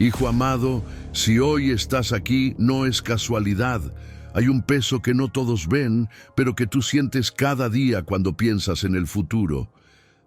Hijo amado, si hoy estás aquí, no es casualidad. Hay un peso que no todos ven, pero que tú sientes cada día cuando piensas en el futuro.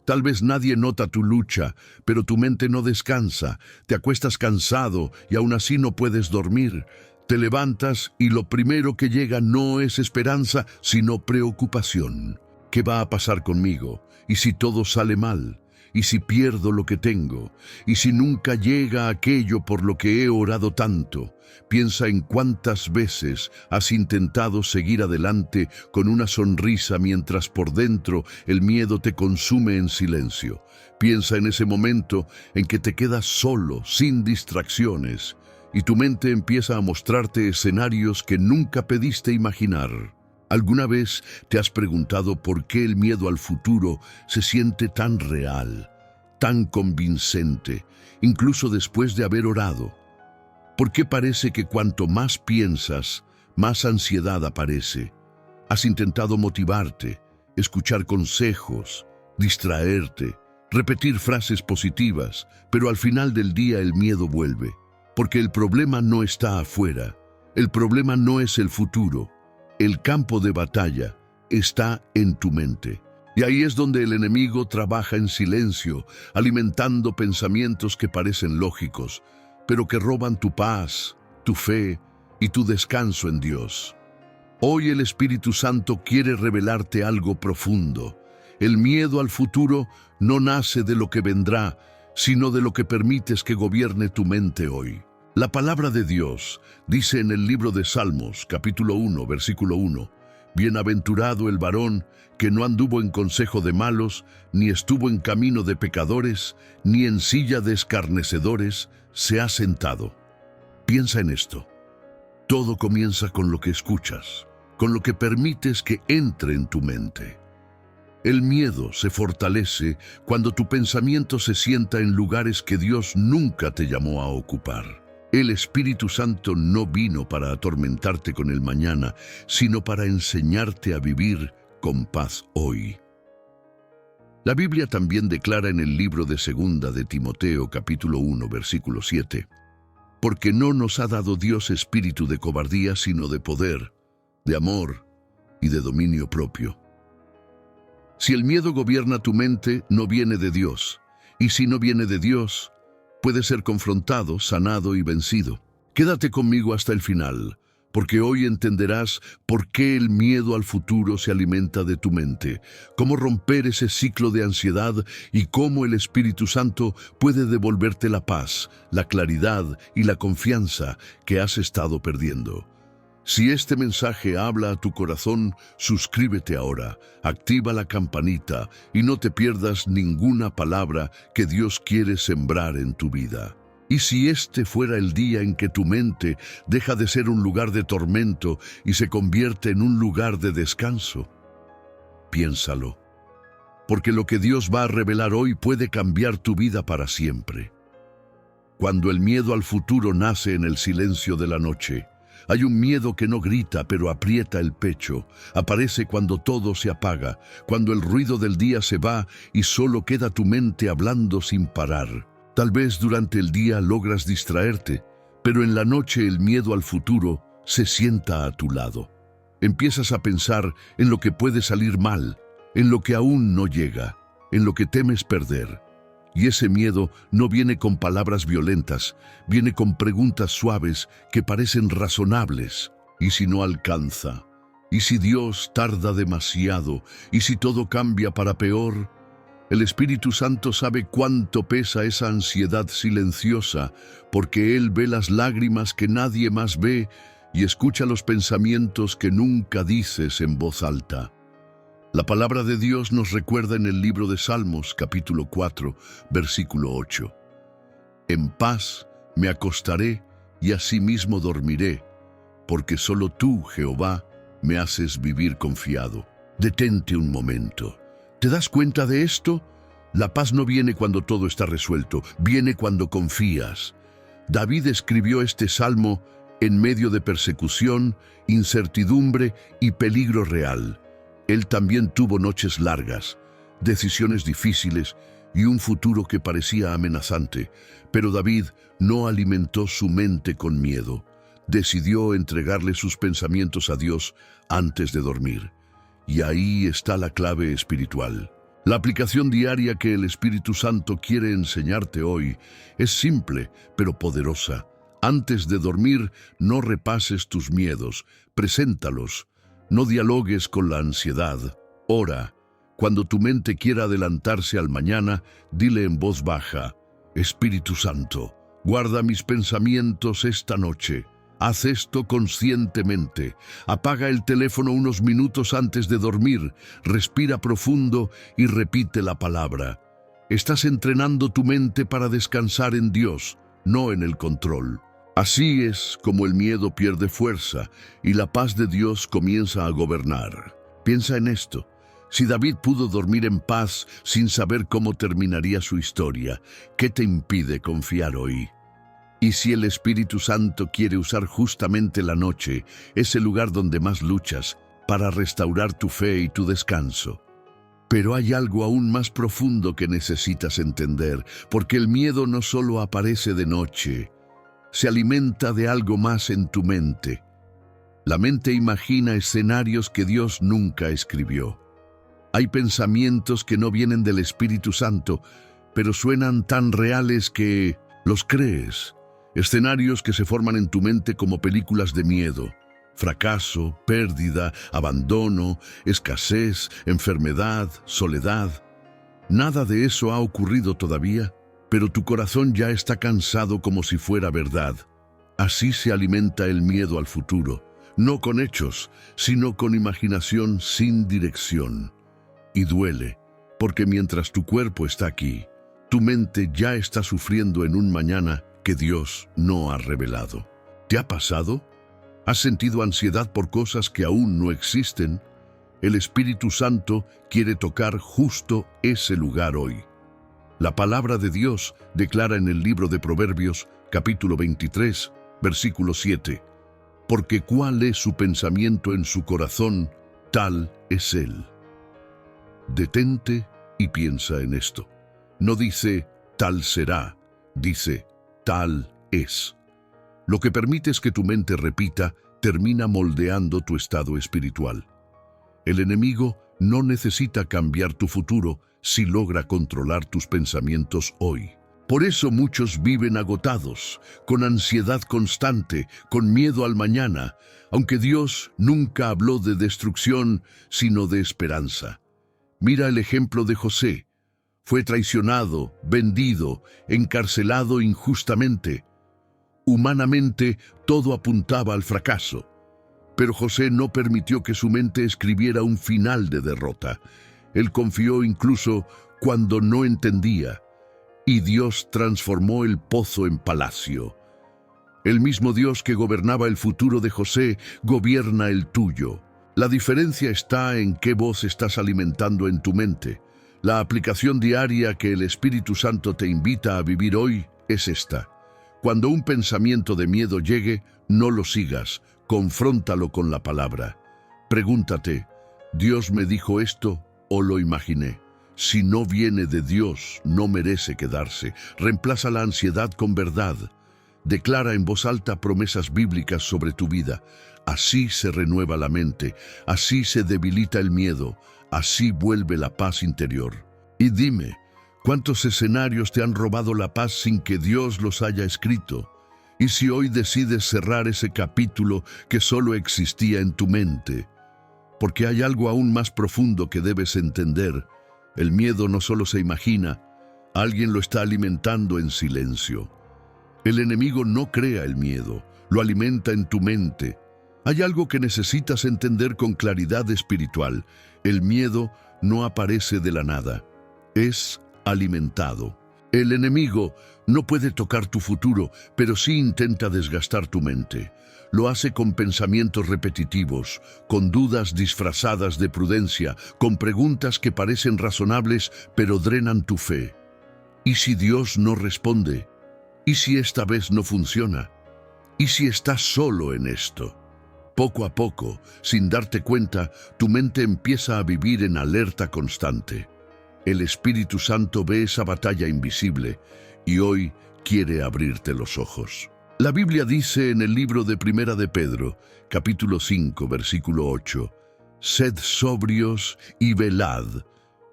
Tal vez nadie nota tu lucha, pero tu mente no descansa. Te acuestas cansado y aún así no puedes dormir. Te levantas y lo primero que llega no es esperanza, sino preocupación. ¿Qué va a pasar conmigo? ¿Y si todo sale mal? ¿Y si pierdo lo que tengo? ¿Y si nunca llega aquello por lo que he orado tanto? Piensa en cuántas veces has intentado seguir adelante con una sonrisa mientras por dentro el miedo te consume en silencio. Piensa en ese momento en que te quedas solo, sin distracciones, y tu mente empieza a mostrarte escenarios que nunca pediste imaginar. ¿Alguna vez te has preguntado por qué el miedo al futuro se siente tan real, tan convincente, incluso después de haber orado? ¿Por qué parece que cuanto más piensas, más ansiedad aparece? Has intentado motivarte, escuchar consejos, distraerte, repetir frases positivas, pero al final del día el miedo vuelve, porque el problema no está afuera, el problema no es el futuro. El campo de batalla está en tu mente. Y ahí es donde el enemigo trabaja en silencio, alimentando pensamientos que parecen lógicos, pero que roban tu paz, tu fe y tu descanso en Dios. Hoy el Espíritu Santo quiere revelarte algo profundo. El miedo al futuro no nace de lo que vendrá, sino de lo que permites que gobierne tu mente hoy. La palabra de Dios dice en el libro de Salmos, capítulo 1, versículo 1, «Bienaventurado el varón que no anduvo en consejo de malos, ni estuvo en camino de pecadores, ni en silla de escarnecedores se ha sentado». Piensa en esto. Todo comienza con lo que escuchas, con lo que permites que entre en tu mente. El miedo se fortalece cuando tu pensamiento se sienta en lugares que Dios nunca te llamó a ocupar. El Espíritu Santo no vino para atormentarte con el mañana, sino para enseñarte a vivir con paz hoy. La Biblia también declara en el libro de Segunda de Timoteo, capítulo 1, versículo 7, «Porque no nos ha dado Dios espíritu de cobardía, sino de poder, de amor y de dominio propio». Si el miedo gobierna tu mente, no viene de Dios, y si no viene de Dios, puede ser confrontado, sanado y vencido. Quédate conmigo hasta el final, porque hoy entenderás por qué el miedo al futuro se alimenta de tu mente, cómo romper ese ciclo de ansiedad y cómo el Espíritu Santo puede devolverte la paz, la claridad y la confianza que has estado perdiendo. Si este mensaje habla a tu corazón, suscríbete ahora, activa la campanita y no te pierdas ninguna palabra que Dios quiere sembrar en tu vida. Y si este fuera el día en que tu mente deja de ser un lugar de tormento y se convierte en un lugar de descanso, piénsalo, porque lo que Dios va a revelar hoy puede cambiar tu vida para siempre. Cuando el miedo al futuro nace en el silencio de la noche, hay un miedo que no grita, pero aprieta el pecho. Aparece cuando todo se apaga, cuando el ruido del día se va y solo queda tu mente hablando sin parar. Tal vez durante el día logras distraerte, pero en la noche el miedo al futuro se sienta a tu lado. Empiezas a pensar en lo que puede salir mal, en lo que aún no llega, en lo que temes perder. Y ese miedo no viene con palabras violentas, viene con preguntas suaves que parecen razonables. ¿Y si no alcanza? ¿Y si Dios tarda demasiado? ¿Y si todo cambia para peor? El Espíritu Santo sabe cuánto pesa esa ansiedad silenciosa, porque Él ve las lágrimas que nadie más ve y escucha los pensamientos que nunca dices en voz alta. La palabra de Dios nos recuerda en el libro de Salmos, capítulo 4, versículo 8. «En paz me acostaré y asimismo dormiré, porque solo tú, Jehová, me haces vivir confiado». Detente un momento. ¿Te das cuenta de esto? La paz no viene cuando todo está resuelto, viene cuando confías. David escribió este salmo en medio de persecución, incertidumbre y peligro real. Él también tuvo noches largas, decisiones difíciles y un futuro que parecía amenazante, pero David no alimentó su mente con miedo. Decidió entregarle sus pensamientos a Dios antes de dormir. Y ahí está la clave espiritual. La aplicación diaria que el Espíritu Santo quiere enseñarte hoy es simple, pero poderosa. Antes de dormir, no repases tus miedos, preséntalos. No dialogues con la ansiedad. Ora. Cuando tu mente quiera adelantarse al mañana, dile en voz baja: Espíritu Santo, guarda mis pensamientos esta noche. Haz esto conscientemente. Apaga el teléfono unos minutos antes de dormir, respira profundo y repite la palabra. Estás entrenando tu mente para descansar en Dios, no en el control. Así es como el miedo pierde fuerza y la paz de Dios comienza a gobernar. Piensa en esto. Si David pudo dormir en paz sin saber cómo terminaría su historia, ¿qué te impide confiar hoy? Y si el Espíritu Santo quiere usar justamente la noche, es el lugar donde más luchas, para restaurar tu fe y tu descanso. Pero hay algo aún más profundo que necesitas entender, porque el miedo no solo aparece de noche, se alimenta de algo más en tu mente. La mente imagina escenarios que Dios nunca escribió. Hay pensamientos que no vienen del Espíritu Santo, pero suenan tan reales que los crees. Escenarios que se forman en tu mente como películas de miedo. Fracaso, pérdida, abandono, escasez, enfermedad, soledad. Nada de eso ha ocurrido todavía, pero tu corazón ya está cansado como si fuera verdad. Así se alimenta el miedo al futuro, no con hechos, sino con imaginación sin dirección. Y duele, porque mientras tu cuerpo está aquí, tu mente ya está sufriendo en un mañana que Dios no ha revelado. ¿Te ha pasado? ¿Has sentido ansiedad por cosas que aún no existen? El Espíritu Santo quiere tocar justo ese lugar hoy. La palabra de Dios declara en el libro de Proverbios, capítulo 23, versículo 7, porque cuál es su pensamiento en su corazón, tal es él. Detente y piensa en esto. No dice tal será, dice tal es. Lo que permites que tu mente repita termina moldeando tu estado espiritual. El enemigo no necesita cambiar tu futuro si logra controlar tus pensamientos hoy. Por eso muchos viven agotados, con ansiedad constante, con miedo al mañana, aunque Dios nunca habló de destrucción, sino de esperanza. Mira el ejemplo de José. Fue traicionado, vendido, encarcelado injustamente. Humanamente, todo apuntaba al fracaso. Pero José no permitió que su mente escribiera un final de derrota. Él confió incluso cuando no entendía. Y Dios transformó el pozo en palacio. El mismo Dios que gobernaba el futuro de José, gobierna el tuyo. La diferencia está en qué voz estás alimentando en tu mente. La aplicación diaria que el Espíritu Santo te invita a vivir hoy es esta. Cuando un pensamiento de miedo llegue, no lo sigas, confróntalo con la palabra. Pregúntate, ¿Dios me dijo esto o lo imaginé? Si no viene de Dios, no merece quedarse. Reemplaza la ansiedad con verdad. Declara en voz alta promesas bíblicas sobre tu vida. Así se renueva la mente, así se debilita el miedo, así vuelve la paz interior. Y dime, ¿cuántos escenarios te han robado la paz sin que Dios los haya escrito? ¿Y si hoy decides cerrar ese capítulo que solo existía en tu mente? Porque hay algo aún más profundo que debes entender. El miedo no solo se imagina, alguien lo está alimentando en silencio. El enemigo no crea el miedo, lo alimenta en tu mente. Hay algo que necesitas entender con claridad espiritual. El miedo no aparece de la nada, es alimentado. El enemigo no puede tocar tu futuro, pero sí intenta desgastar tu mente. Lo hace con pensamientos repetitivos, con dudas disfrazadas de prudencia, con preguntas que parecen razonables, pero drenan tu fe. ¿Y si Dios no responde? ¿Y si esta vez no funciona? ¿Y si estás solo en esto? Poco a poco, sin darte cuenta, tu mente empieza a vivir en alerta constante. El Espíritu Santo ve esa batalla invisible y hoy quiere abrirte los ojos. La Biblia dice en el libro de Primera de Pedro, capítulo 5, versículo 8, «Sed sobrios y velad,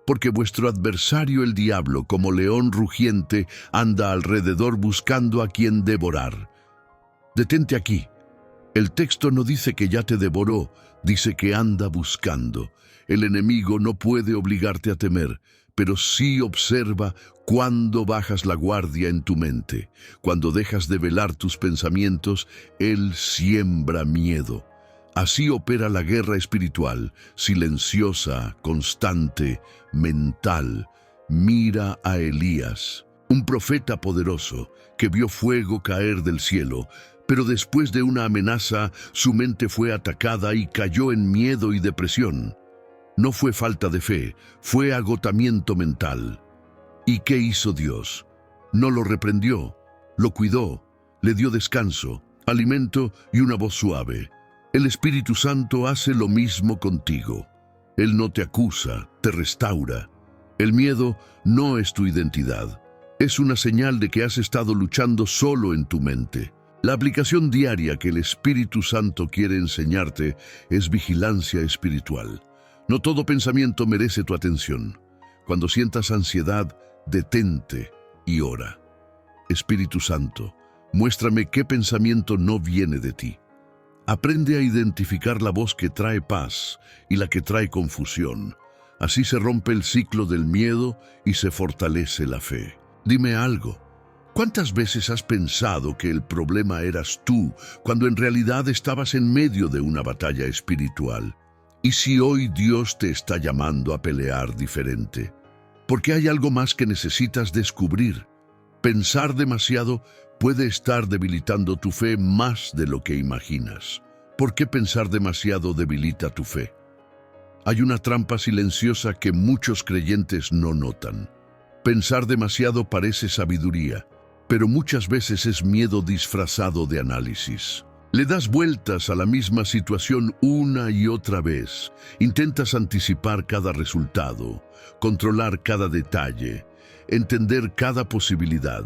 porque vuestro adversario el diablo, como león rugiente, anda alrededor buscando a quien devorar». Detente aquí. El texto no dice que ya te devoró, dice que anda buscando. El enemigo no puede obligarte a temer, pero sí observa cuando bajas la guardia en tu mente. Cuando dejas de velar tus pensamientos, él siembra miedo. Así opera la guerra espiritual, silenciosa, constante, mental. Mira a Elías, un profeta poderoso que vio fuego caer del cielo, pero después de una amenaza, su mente fue atacada y cayó en miedo y depresión. No fue falta de fe, fue agotamiento mental. ¿Y qué hizo Dios? No lo reprendió, lo cuidó, le dio descanso, alimento y una voz suave. El Espíritu Santo hace lo mismo contigo. Él no te acusa, te restaura. El miedo no es tu identidad. Es una señal de que has estado luchando solo en tu mente. La aplicación diaria que el Espíritu Santo quiere enseñarte es vigilancia espiritual. No todo pensamiento merece tu atención. Cuando sientas ansiedad, detente y ora. Espíritu Santo, muéstrame qué pensamiento no viene de ti. Aprende a identificar la voz que trae paz y la que trae confusión. Así se rompe el ciclo del miedo y se fortalece la fe. Dime algo. ¿Cuántas veces has pensado que el problema eras tú, cuando en realidad estabas en medio de una batalla espiritual? ¿Y si hoy Dios te está llamando a pelear diferente? Porque hay algo más que necesitas descubrir. Pensar demasiado puede estar debilitando tu fe más de lo que imaginas. ¿Por qué pensar demasiado debilita tu fe? Hay una trampa silenciosa que muchos creyentes no notan. Pensar demasiado parece sabiduría, pero muchas veces es miedo disfrazado de análisis. Le das vueltas a la misma situación una y otra vez. Intentas anticipar cada resultado, controlar cada detalle, entender cada posibilidad.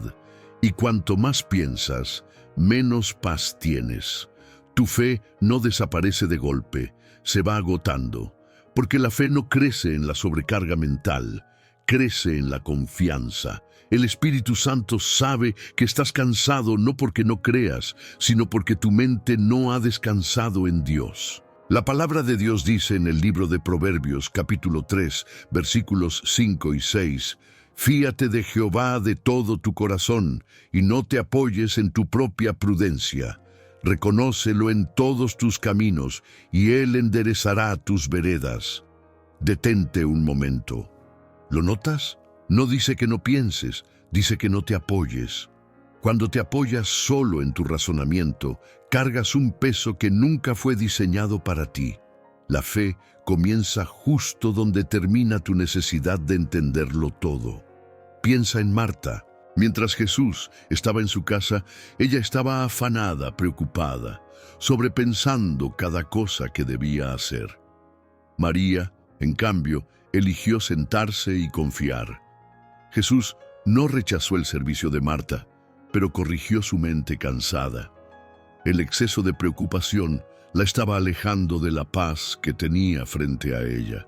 Y cuanto más piensas, menos paz tienes. Tu fe no desaparece de golpe, se va agotando, porque la fe no crece en la sobrecarga mental, crece en la confianza. El Espíritu Santo sabe que estás cansado no porque no creas, sino porque tu mente no ha descansado en Dios. La palabra de Dios dice en el libro de Proverbios, capítulo 3, versículos 5 y 6, «Fíate de Jehová de todo tu corazón, y no te apoyes en tu propia prudencia. Reconócelo en todos tus caminos, y Él enderezará tus veredas». Detente un momento. ¿Lo notas? No dice que no pienses, dice que no te apoyes. Cuando te apoyas solo en tu razonamiento, cargas un peso que nunca fue diseñado para ti. La fe comienza justo donde termina tu necesidad de entenderlo todo. Piensa en Marta. Mientras Jesús estaba en su casa, ella estaba afanada, preocupada, sobrepensando cada cosa que debía hacer. María, en cambio, eligió sentarse y confiar. Jesús no rechazó el servicio de Marta, pero corrigió su mente cansada. El exceso de preocupación la estaba alejando de la paz que tenía frente a ella.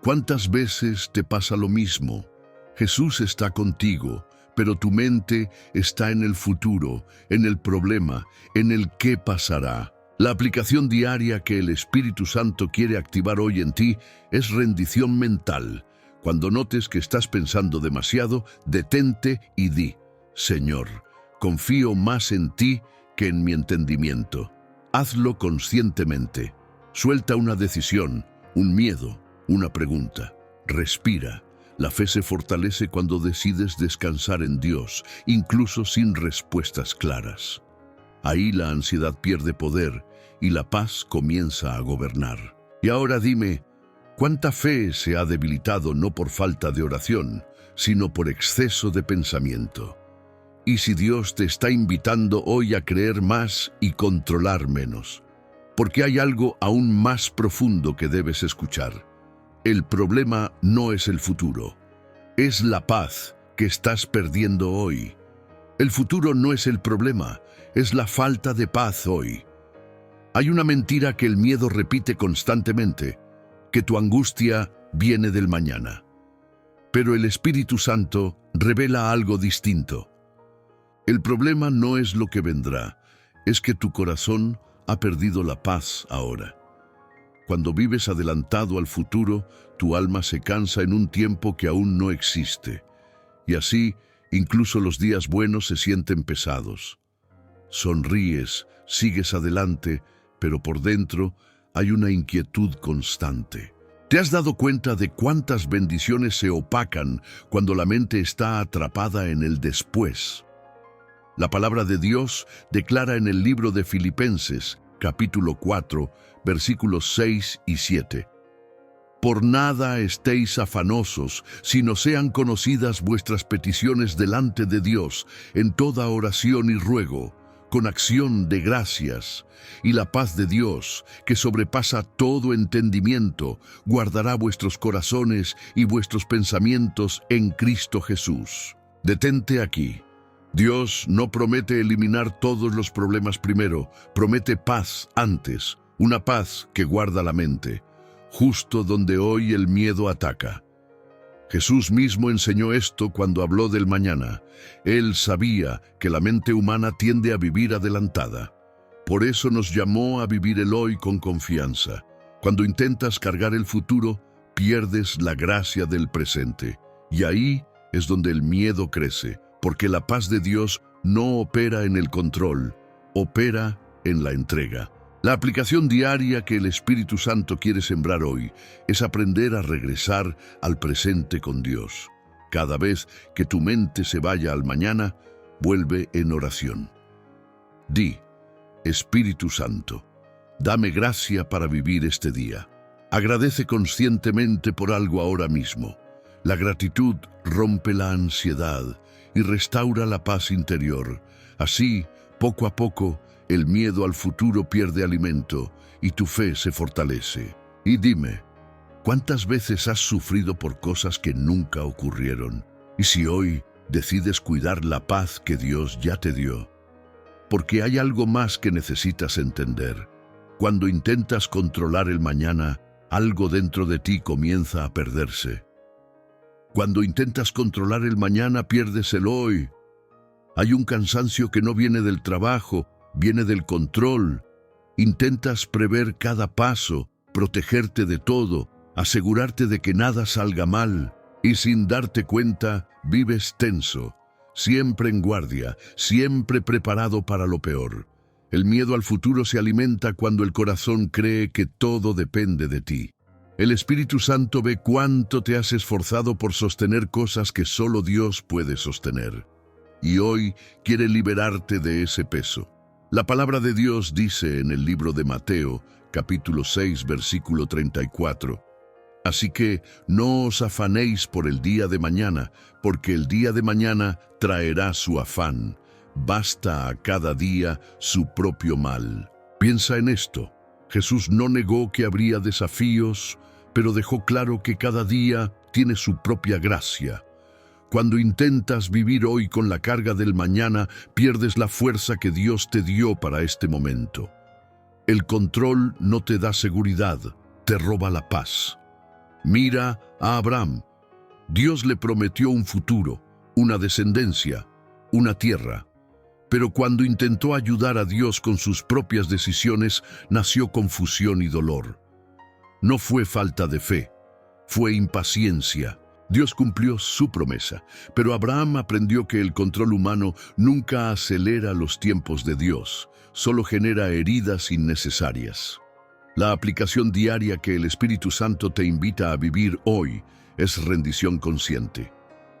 ¿Cuántas veces te pasa lo mismo? Jesús está contigo, pero tu mente está en el futuro, en el problema, en el qué pasará. La aplicación diaria que el Espíritu Santo quiere activar hoy en ti es rendición mental. Cuando notes que estás pensando demasiado, detente y di, «Señor, confío más en ti que en mi entendimiento». Hazlo conscientemente. Suelta una decisión, un miedo, una pregunta. Respira. La fe se fortalece cuando decides descansar en Dios, incluso sin respuestas claras. Ahí la ansiedad pierde poder y la paz comienza a gobernar. Y ahora dime, ¿cuánta fe se ha debilitado no por falta de oración, sino por exceso de pensamiento? ¿Y si Dios te está invitando hoy a creer más y controlar menos? Porque hay algo aún más profundo que debes escuchar. El problema no es el futuro. es la paz que estás perdiendo hoy. El futuro no es el problema, es la falta de paz hoy. Hay una mentira que el miedo repite constantemente, que tu angustia viene del mañana. Pero el Espíritu Santo revela algo distinto. El problema no es lo que vendrá, es que tu corazón ha perdido la paz ahora. Cuando vives adelantado al futuro, tu alma se cansa en un tiempo que aún no existe. Y así, incluso los días buenos se sienten pesados. Sonríes, sigues adelante, pero por dentro hay una inquietud constante. ¿Te has dado cuenta de cuántas bendiciones se opacan cuando la mente está atrapada en el después? La palabra de Dios declara en el libro de Filipenses, capítulo 4, versículos 6 y 7. Por nada estéis afanosos, sino sean conocidas vuestras peticiones delante de Dios, en toda oración y ruego, con acción de gracias. Y la paz de Dios, que sobrepasa todo entendimiento, guardará vuestros corazones y vuestros pensamientos en Cristo Jesús. Detente aquí. Dios no promete eliminar todos los problemas primero, promete paz antes, una paz que guarda la mente, justo donde hoy el miedo ataca. Jesús mismo enseñó esto cuando habló del mañana. Él sabía que la mente humana tiende a vivir adelantada. Por eso nos llamó a vivir el hoy con confianza. Cuando intentas cargar el futuro, pierdes la gracia del presente. Y ahí es donde el miedo crece, porque la paz de Dios no opera en el control, opera en la entrega. La aplicación diaria que el Espíritu Santo quiere sembrar hoy es aprender a regresar al presente con Dios. Cada vez que tu mente se vaya al mañana, vuelve en oración. Di: Espíritu Santo, dame gracia para vivir este día. Agradece conscientemente por algo ahora mismo. La gratitud rompe la ansiedad y restaura la paz interior. Así, poco a poco, el miedo al futuro pierde alimento y tu fe se fortalece. Y dime, ¿cuántas veces has sufrido por cosas que nunca ocurrieron? Y si hoy decides cuidar la paz que Dios ya te dio, porque hay algo más que necesitas entender. Cuando intentas controlar el mañana, algo dentro de ti comienza a perderse. Cuando intentas controlar el mañana, pierdes el hoy. Hay un cansancio que no viene del trabajo, viene del control. Intentas prever cada paso, protegerte de todo, asegurarte de que nada salga mal, y sin darte cuenta, vives tenso, siempre en guardia, siempre preparado para lo peor. El miedo al futuro se alimenta cuando el corazón cree que todo depende de ti. El Espíritu Santo ve cuánto te has esforzado por sostener cosas que solo Dios puede sostener. Y hoy quiere liberarte de ese peso. La palabra de Dios dice en el libro de Mateo, capítulo 6, versículo 34, Así que no os afanéis por el día de mañana, porque el día de mañana traerá su afán. Basta a cada día su propio mal. Piensa en esto. Jesús no negó que habría desafíos, pero dejó claro que cada día tiene su propia gracia. Cuando intentas vivir hoy con la carga del mañana, pierdes la fuerza que Dios te dio para este momento. El control no te da seguridad, te roba la paz. Mira a Abraham. Dios le prometió un futuro, una descendencia, una tierra. Pero cuando intentó ayudar a Dios con sus propias decisiones, nació confusión y dolor. No fue falta de fe, fue impaciencia. Dios cumplió su promesa, pero Abraham aprendió que el control humano nunca acelera los tiempos de Dios, solo genera heridas innecesarias. La aplicación diaria que el Espíritu Santo te invita a vivir hoy es rendición consciente.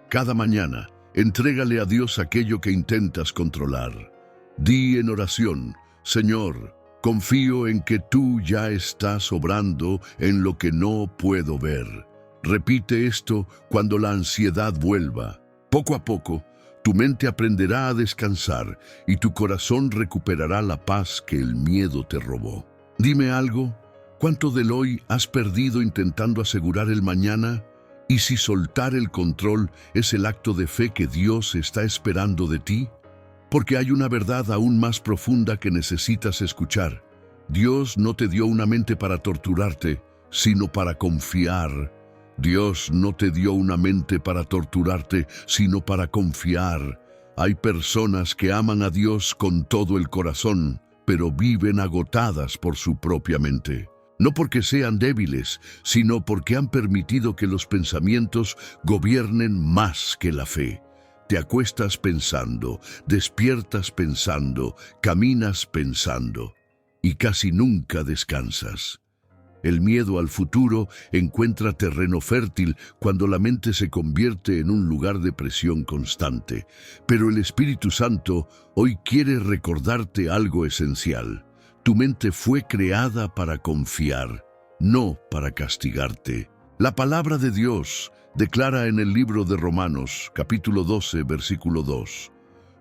Cada mañana, entrégale a Dios aquello que intentas controlar. Di en oración: Señor, confío en que tú ya estás obrando en lo que no puedo ver. Repite esto cuando la ansiedad vuelva. Poco a poco, tu mente aprenderá a descansar y tu corazón recuperará la paz que el miedo te robó. Dime algo, ¿cuánto del hoy has perdido intentando asegurar el mañana? ¿Y si soltar el control es el acto de fe que Dios está esperando de ti? Porque hay una verdad aún más profunda que necesitas escuchar. Dios no te dio una mente para torturarte, sino para confiar. Dios no te dio una mente para torturarte, sino para confiar. Hay personas que aman a Dios con todo el corazón, pero viven agotadas por su propia mente. No porque sean débiles, sino porque han permitido que los pensamientos gobiernen más que la fe. Te acuestas pensando, despiertas pensando, caminas pensando, y casi nunca descansas. El miedo al futuro encuentra terreno fértil cuando la mente se convierte en un lugar de presión constante. Pero el Espíritu Santo hoy quiere recordarte algo esencial. Tu mente fue creada para confiar, no para castigarte. La palabra de Dios declara en el libro de Romanos, capítulo 12, versículo 2,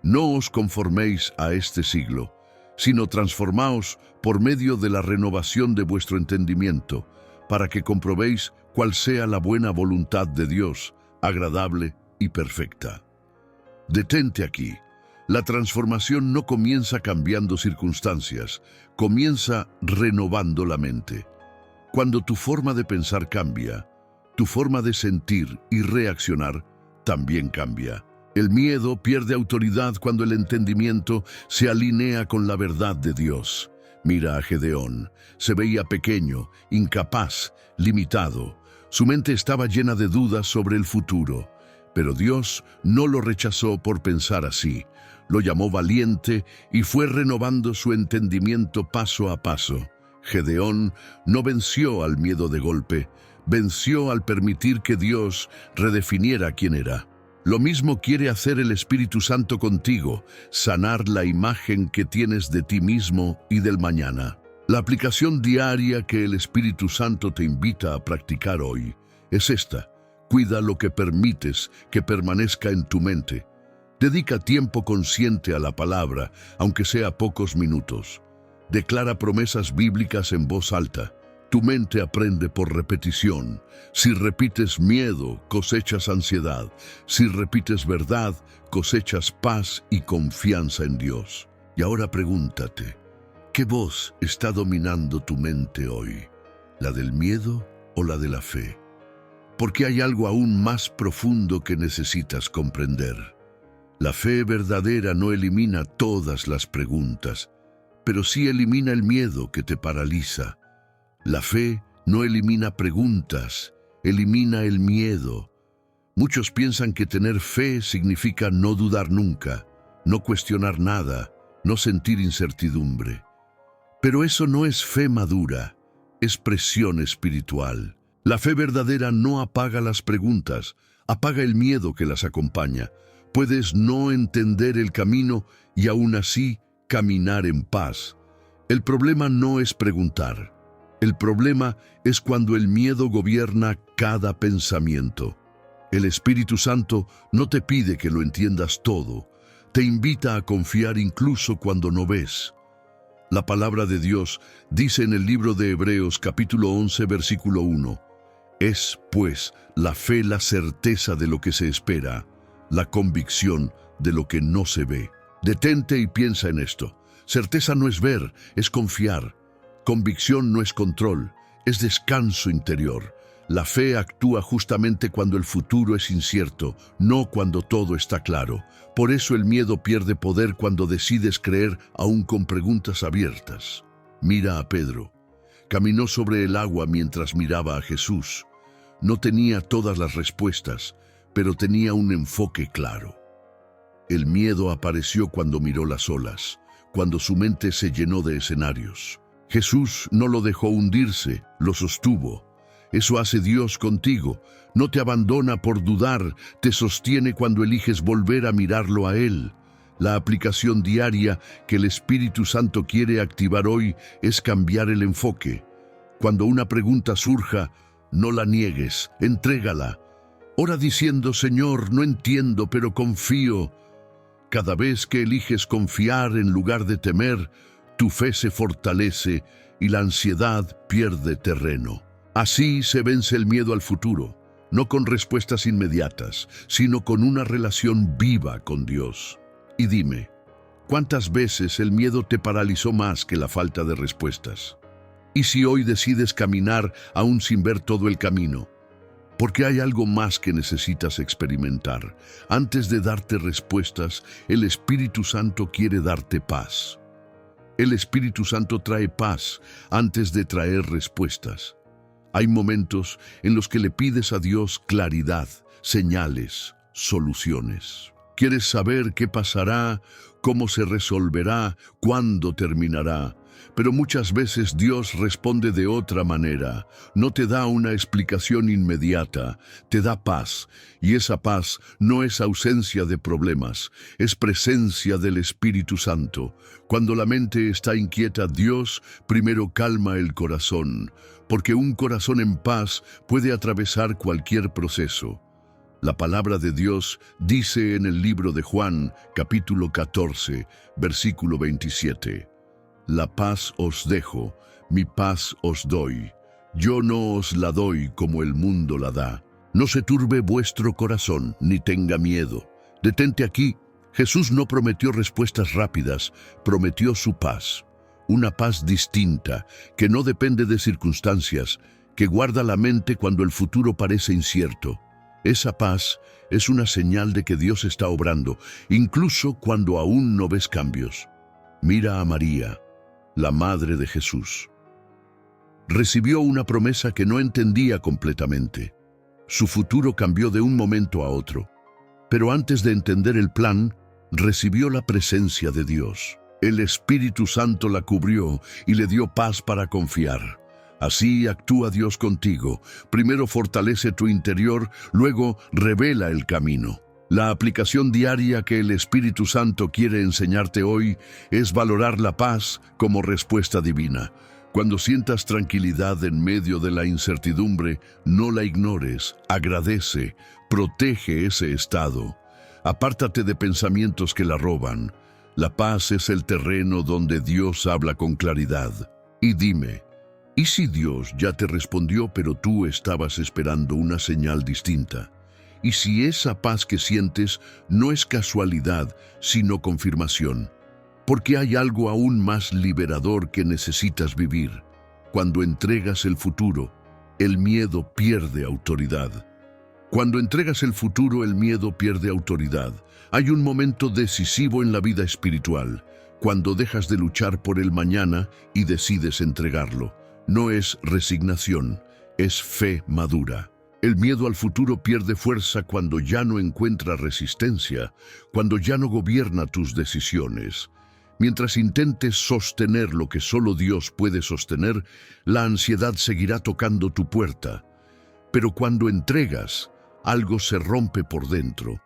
«No os conforméis a este siglo, sino transformaos por medio de la renovación de vuestro entendimiento, para que comprobéis cuál sea la buena voluntad de Dios, agradable y perfecta». Detente aquí. La transformación no comienza cambiando circunstancias, comienza renovando la mente. Cuando tu forma de pensar cambia, tu forma de sentir y reaccionar también cambia. El miedo pierde autoridad cuando el entendimiento se alinea con la verdad de Dios. Mira a Gedeón. Se veía pequeño, incapaz, limitado. Su mente estaba llena de dudas sobre el futuro. Pero Dios no lo rechazó por pensar así. Lo llamó valiente y fue renovando su entendimiento paso a paso. Gedeón no venció al miedo de golpe, venció al permitir que Dios redefiniera quién era. Lo mismo quiere hacer el Espíritu Santo contigo, sanar la imagen que tienes de ti mismo y del mañana. La aplicación diaria que el Espíritu Santo te invita a practicar hoy es esta. Cuida lo que permites que permanezca en tu mente. Dedica tiempo consciente a la palabra, aunque sea pocos minutos. Declara promesas bíblicas en voz alta. Tu mente aprende por repetición. Si repites miedo, cosechas ansiedad. Si repites verdad, cosechas paz y confianza en Dios. Y ahora pregúntate, ¿qué voz está dominando tu mente hoy? ¿La del miedo o la de la fe? Porque hay algo aún más profundo que necesitas comprender. La fe verdadera no elimina todas las preguntas, pero sí elimina el miedo que te paraliza. La fe no elimina preguntas, elimina el miedo. Muchos piensan que tener fe significa no dudar nunca, no cuestionar nada, no sentir incertidumbre. Pero eso no es fe madura, es presión espiritual. La fe verdadera no apaga las preguntas, apaga el miedo que las acompaña. Puedes no entender el camino y aún así caminar en paz. El problema no es preguntar. El problema es cuando el miedo gobierna cada pensamiento. El Espíritu Santo no te pide que lo entiendas todo. Te invita a confiar incluso cuando no ves. La palabra de Dios dice en el libro de Hebreos capítulo 11 versículo 1. Es, pues, la fe la certeza de lo que se espera, la convicción de lo que no se ve. Detente y piensa en esto. Certeza no es ver, es confiar. Convicción no es control, es descanso interior. La fe actúa justamente cuando el futuro es incierto, no cuando todo está claro. Por eso el miedo pierde poder cuando decides creer aún con preguntas abiertas. Mira a Pedro. Caminó sobre el agua mientras miraba a Jesús. No tenía todas las respuestas, pero tenía un enfoque claro. El miedo apareció cuando miró las olas, cuando su mente se llenó de escenarios. Jesús no lo dejó hundirse, lo sostuvo. Eso hace Dios contigo. No te abandona por dudar, te sostiene cuando eliges volver a mirarlo a Él. La aplicación diaria que el Espíritu Santo quiere activar hoy es cambiar el enfoque. Cuando una pregunta surja, no la niegues, entrégala. Ora diciendo, Señor, no entiendo, pero confío. Cada vez que eliges confiar en lugar de temer, tu fe se fortalece y la ansiedad pierde terreno. Así se vence el miedo al futuro. no con respuestas inmediatas, sino con una relación viva con Dios. Y dime, ¿cuántas veces el miedo te paralizó más que la falta de respuestas? ¿Y si hoy decides caminar aún sin ver todo el camino? Porque hay algo más que necesitas experimentar. Antes de darte respuestas, el Espíritu Santo quiere darte paz. El Espíritu Santo trae paz antes de traer respuestas. Hay momentos en los que le pides a Dios claridad, señales, soluciones. Quieres saber qué pasará, cómo se resolverá, cuándo terminará. Pero muchas veces Dios responde de otra manera. No te da una explicación inmediata, te da paz. Y esa paz no es ausencia de problemas, es presencia del Espíritu Santo. Cuando la mente está inquieta, Dios primero calma el corazón, porque un corazón en paz puede atravesar cualquier proceso. La palabra de Dios dice en el libro de Juan, capítulo 14, versículo 27. La paz os dejo, mi paz os doy. Yo no os la doy como el mundo la da. No se turbe vuestro corazón, ni tenga miedo. Detente aquí. Jesús no prometió respuestas rápidas, prometió su paz. Una paz distinta, que no depende de circunstancias, que guarda la mente cuando el futuro parece incierto. Esa paz es una señal de que Dios está obrando, incluso cuando aún no ves cambios. Mira a María, la madre de Jesús. Recibió una promesa que no entendía completamente. Su futuro cambió de un momento a otro. Pero antes de entender el plan, recibió la presencia de Dios. El Espíritu Santo la cubrió y le dio paz para confiar. Así actúa Dios contigo. Primero fortalece tu interior, luego revela el camino. La aplicación diaria que el Espíritu Santo quiere enseñarte hoy es valorar la paz como respuesta divina. Cuando sientas tranquilidad en medio de la incertidumbre, no la ignores, agradece, protege ese estado. Apártate de pensamientos que la roban. La paz es el terreno donde Dios habla con claridad. Y dime, ¿y si Dios ya te respondió pero tú estabas esperando una señal distinta? ¿Y si esa paz que sientes no es casualidad, sino confirmación? Porque hay algo aún más liberador que necesitas vivir. Cuando entregas el futuro, el miedo pierde autoridad. Cuando entregas el futuro, el miedo pierde autoridad. Hay un momento decisivo en la vida espiritual, cuando dejas de luchar por el mañana y decides entregarlo. No es resignación, es fe madura. El miedo al futuro pierde fuerza cuando ya no encuentra resistencia, cuando ya no gobierna tus decisiones. Mientras intentes sostener lo que solo Dios puede sostener, la ansiedad seguirá tocando tu puerta. Pero cuando entregas, algo se rompe por dentro.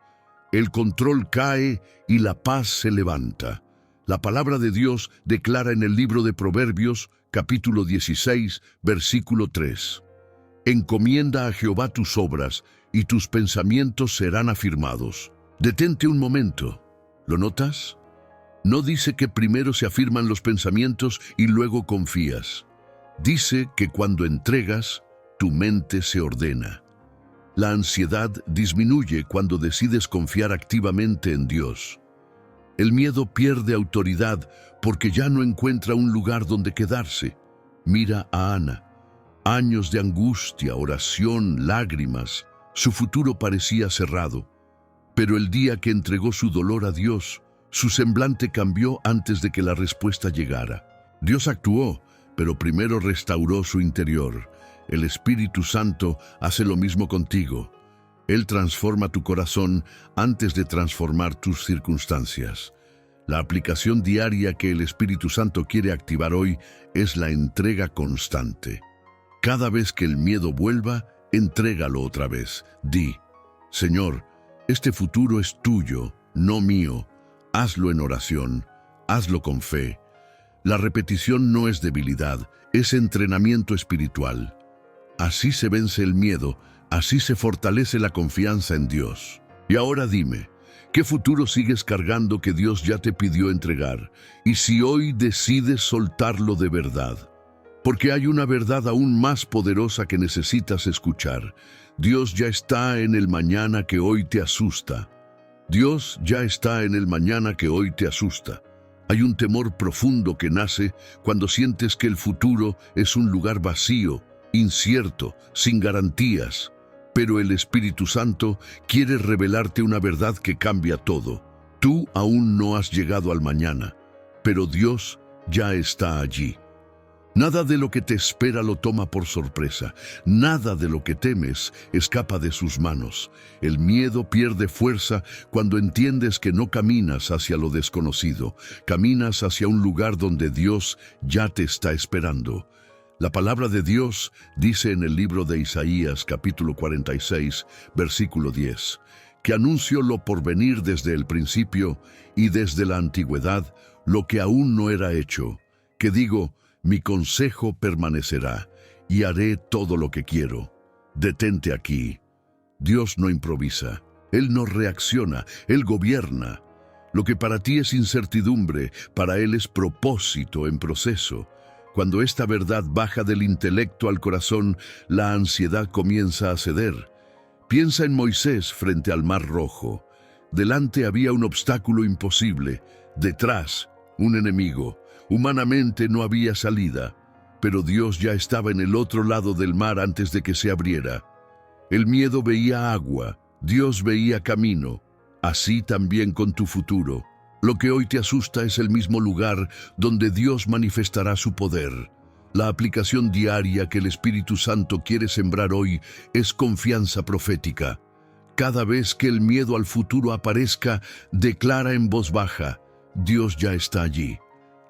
El control cae y la paz se levanta. La palabra de Dios declara en el libro de Proverbios, capítulo 16, versículo 3. Encomienda a Jehová tus obras, y tus pensamientos serán afirmados. Detente un momento. ¿Lo notas? No dice que primero se afirman los pensamientos y luego confías. Dice que cuando entregas, tu mente se ordena. La ansiedad disminuye cuando decides confiar activamente en Dios. El miedo pierde autoridad porque ya no encuentra un lugar donde quedarse. Mira a Ana. Años de angustia, oración, lágrimas. Su futuro parecía cerrado. Pero el día que entregó su dolor a Dios, su semblante cambió antes de que la respuesta llegara. Dios actuó, pero primero restauró su interior. El Espíritu Santo hace lo mismo contigo. Él transforma tu corazón antes de transformar tus circunstancias. La aplicación diaria que el Espíritu Santo quiere activar hoy es la entrega constante. Cada vez que el miedo vuelva, entrégalo otra vez. Di, Señor, este futuro es tuyo, no mío. Hazlo en oración, hazlo con fe. La repetición no es debilidad, es entrenamiento espiritual. Así se vence el miedo, así se fortalece la confianza en Dios. Y ahora dime, ¿qué futuro sigues cargando que Dios ya te pidió entregar? Y si hoy decides soltarlo de verdad, Porque hay una verdad aún más poderosa que necesitas escuchar. Dios ya está en el mañana que hoy te asusta. Dios ya está en el mañana que hoy te asusta. Hay un temor profundo que nace cuando sientes que el futuro es un lugar vacío, incierto, sin garantías. Pero el Espíritu Santo quiere revelarte una verdad que cambia todo. Tú aún no has llegado al mañana, pero Dios ya está allí. Nada de lo que te espera lo toma por sorpresa. Nada de lo que temes escapa de sus manos. El miedo pierde fuerza cuando entiendes que no caminas hacia lo desconocido. Caminas hacia un lugar donde Dios ya te está esperando. La palabra de Dios dice en el libro de Isaías, capítulo 46, versículo 10, que anuncio lo por venir desde el principio y desde la antigüedad, lo que aún no era hecho, que digo, mi consejo permanecerá, y haré todo lo que quiero. Detente aquí. Dios no improvisa, Él no reacciona, Él gobierna. Lo que para ti es incertidumbre, para Él es propósito en proceso. Cuando esta verdad baja del intelecto al corazón, la ansiedad comienza a ceder. Piensa en Moisés frente al Mar Rojo. Delante había un obstáculo imposible, detrás, un enemigo. Humanamente no había salida, pero Dios ya estaba en el otro lado del mar antes de que se abriera. El miedo veía agua, Dios veía camino. Así también con tu futuro. Lo que hoy te asusta es el mismo lugar donde Dios manifestará su poder. La aplicación diaria que el Espíritu Santo quiere sembrar hoy es confianza profética. Cada vez que el miedo al futuro aparezca, declara en voz baja, Dios ya está allí.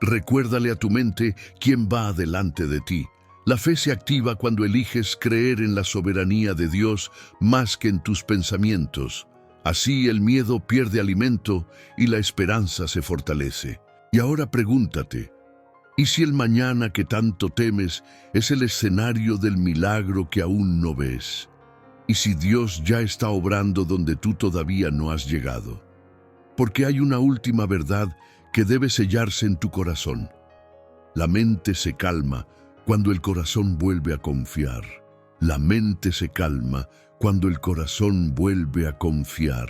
Recuérdale a tu mente quién va adelante de ti. La fe se activa cuando eliges creer en la soberanía de Dios más que en tus pensamientos. Así el miedo pierde alimento y la esperanza se fortalece. Y ahora pregúntate, ¿y si el mañana que tanto temes es el escenario del milagro que aún no ves? ¿Y si Dios ya está obrando donde tú todavía no has llegado? Porque hay una última verdad que debe sellarse en tu corazón. La mente se calma cuando el corazón vuelve a confiar. La mente se calma cuando el corazón vuelve a confiar.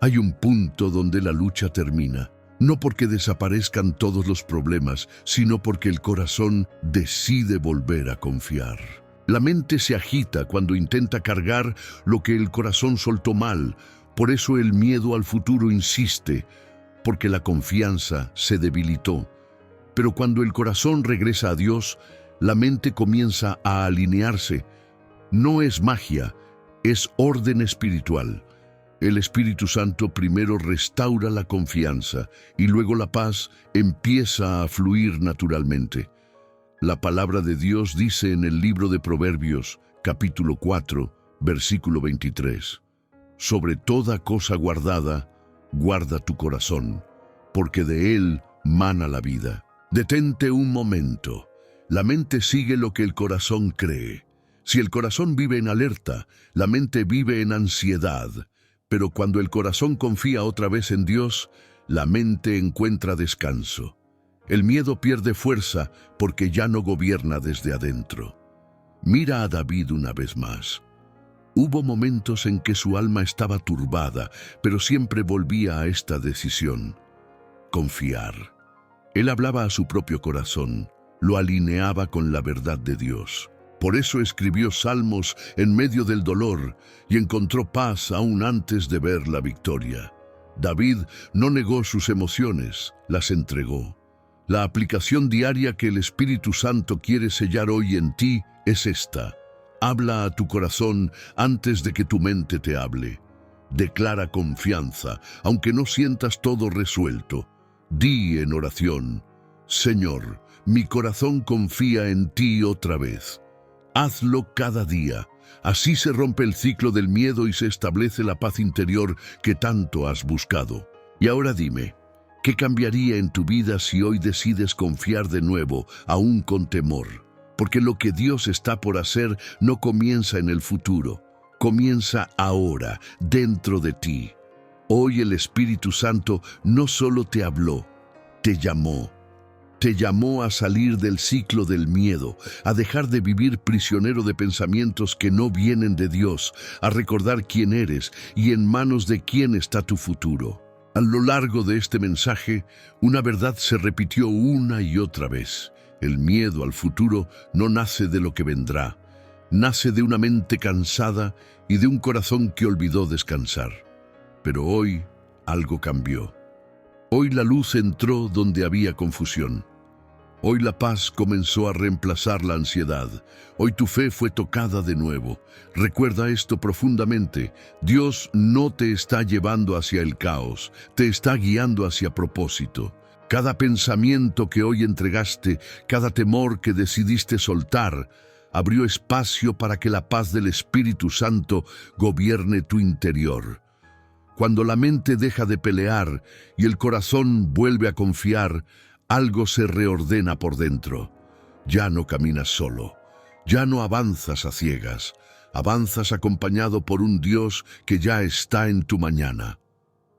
Hay un punto donde la lucha termina, no porque desaparezcan todos los problemas, sino porque el corazón decide volver a confiar. La mente se agita cuando intenta cargar lo que el corazón soltó mal, por eso el miedo al futuro insiste, porque la confianza se debilitó. Pero cuando el corazón regresa a Dios, la mente comienza a alinearse. No es magia, es orden espiritual. El Espíritu Santo primero restaura la confianza y luego la paz empieza a fluir naturalmente. La palabra de Dios dice en el libro de Proverbios, capítulo 4, versículo 23, sobre toda cosa guardada, guarda tu corazón, porque de él mana la vida. Detente un momento. La mente sigue lo que el corazón cree. Si el corazón vive en alerta, la mente vive en ansiedad. Pero cuando el corazón confía otra vez en Dios, la mente encuentra descanso. El miedo pierde fuerza porque ya no gobierna desde adentro. Mira a David una vez más. Hubo momentos en que su alma estaba turbada, pero siempre volvía a esta decisión: confiar. Él hablaba a su propio corazón, lo alineaba con la verdad de Dios. Por eso escribió salmos en medio del dolor y encontró paz aún antes de ver la victoria. David no negó sus emociones, las entregó. La aplicación diaria que el Espíritu Santo quiere sellar hoy en ti es esta: habla a tu corazón antes de que tu mente te hable. Declara confianza, aunque no sientas todo resuelto. Di en oración: Señor, mi corazón confía en ti otra vez. Hazlo cada día. Así se rompe el ciclo del miedo y se establece la paz interior que tanto has buscado. Y ahora dime, ¿qué cambiaría en tu vida si hoy decides confiar de nuevo, aún con temor? Porque lo que Dios está por hacer no comienza en el futuro, comienza ahora, dentro de ti. Hoy el Espíritu Santo no solo te habló, te llamó, te llamó a salir del ciclo del miedo, a dejar de vivir prisionero de pensamientos que no vienen de Dios, a recordar quién eres y en manos de quién está tu futuro. A lo largo de este mensaje, una verdad se repitió una y otra vez. El miedo al futuro no nace de lo que vendrá, nace de una mente cansada y de un corazón que olvidó descansar. Pero hoy algo cambió. Hoy la luz entró donde había confusión. Hoy la paz comenzó a reemplazar la ansiedad. Hoy tu fe fue tocada de nuevo. Recuerda esto profundamente. Dios no te está llevando hacia el caos, te está guiando hacia propósito. Cada pensamiento que hoy entregaste, cada temor que decidiste soltar, abrió espacio para que la paz del Espíritu Santo gobierne tu interior. Cuando la mente deja de pelear y el corazón vuelve a confiar, algo se reordena por dentro. Ya no caminas solo, ya no avanzas a ciegas, avanzas acompañado por un Dios que ya está en tu mañana.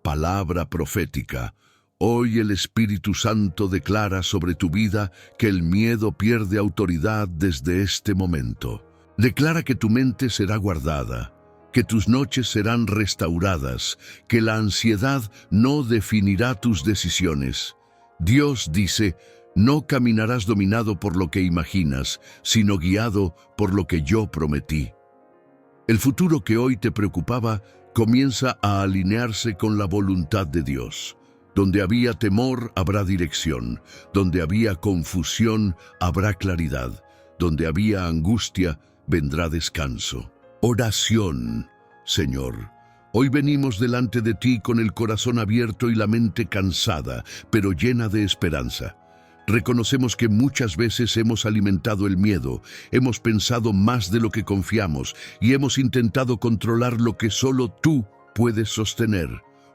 Palabra profética. Hoy el Espíritu Santo declara sobre tu vida que el miedo pierde autoridad desde este momento. Declara que tu mente será guardada, que tus noches serán restauradas, que la ansiedad no definirá tus decisiones. Dios dice, no caminarás dominado por lo que imaginas, sino guiado por lo que yo prometí. El futuro que hoy te preocupaba comienza a alinearse con la voluntad de Dios. Donde había temor, habrá dirección. Donde había confusión, habrá claridad. Donde había angustia, vendrá descanso. Oración. Señor, hoy venimos delante de ti con el corazón abierto y la mente cansada, pero llena de esperanza. Reconocemos que muchas veces hemos alimentado el miedo, hemos pensado más de lo que confiamos y hemos intentado controlar lo que solo tú puedes sostener.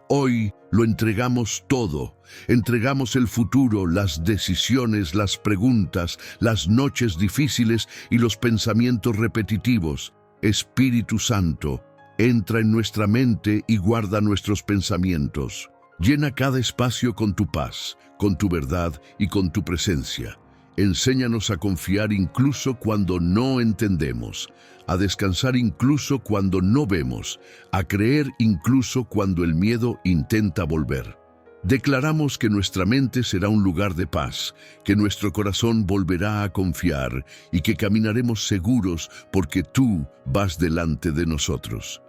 Hoy lo entregamos todo. Entregamos el futuro, las decisiones, las preguntas, las noches difíciles y los pensamientos repetitivos. Espíritu Santo, entra en nuestra mente y guarda nuestros pensamientos. Llena cada espacio con tu paz, con tu verdad y con tu presencia. Enséñanos a confiar incluso cuando no entendemos, a descansar incluso cuando no vemos, a creer incluso cuando el miedo intenta volver. Declaramos que nuestra mente será un lugar de paz, que nuestro corazón volverá a confiar y que caminaremos seguros porque tú vas delante de nosotros.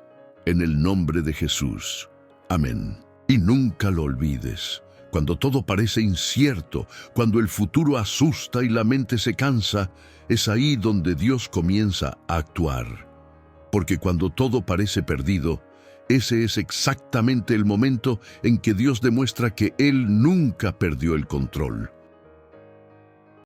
En el nombre de Jesús. Amén. Y nunca lo olvides. Cuando todo parece incierto, cuando el futuro asusta y la mente se cansa, es ahí donde Dios comienza a actuar. Porque cuando todo parece perdido, ese es exactamente el momento en que Dios demuestra que Él nunca perdió el control.